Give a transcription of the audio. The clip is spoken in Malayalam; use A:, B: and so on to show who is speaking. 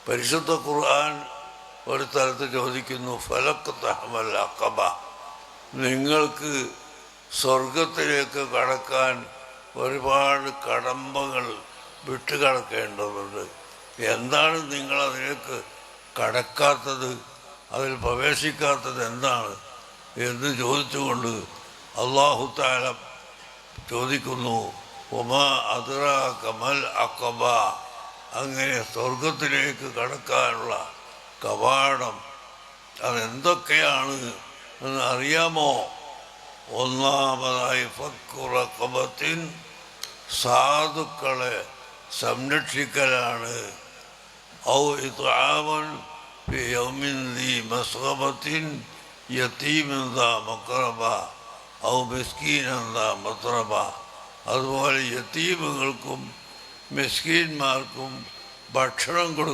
A: പരിശുദ്ധ ഖുർആൻ ഒരു സ്ഥലത്ത് ചോദിക്കുന്നു, ഫലക്ക് തഹമൽ അഖബ, നിങ്ങൾക്ക് സ്വർഗത്തിലേക്ക് കടക്കാൻ ഒരുപാട് കടമ്പകൾ വിട്ടുകടക്കേണ്ടതുണ്ട്. എന്താണ് നിങ്ങളതിലേക്ക് കടക്കാത്തത്, അതിൽ പ്രവേശിക്കാത്തത് എന്താണ് എന്ന് ചോദിച്ചുകൊണ്ട് അല്ലാഹു തആല ചോദിക്കുന്നു, ഉമാ അദ്റാക മൽ അഖബ, അങ്ങനെ സ്വർഗത്തിലേക്ക് കടക്കാനുള്ള കവാടം അതെന്തൊക്കെയാണ് എന്ന് അറിയാമോ? ഒന്നാമതായി ഫക്കു റഖബത്തിൻ, സാധുക്കളെ സംരക്ഷിക്കലാണ്. ഔ ഇത്ആമൻ ഫി യൗമിൻ ദി മസ്ഗബത്തിൻ യതീമൻ ദാ മഖറബ ഔ മിസ്കീനൻ ദാ മത്രബ. അതുപോലെ യതീമുകൾക്കും മിസ്കീന്മാർക്കും ഭക്ഷണം കൊടുക്കുക.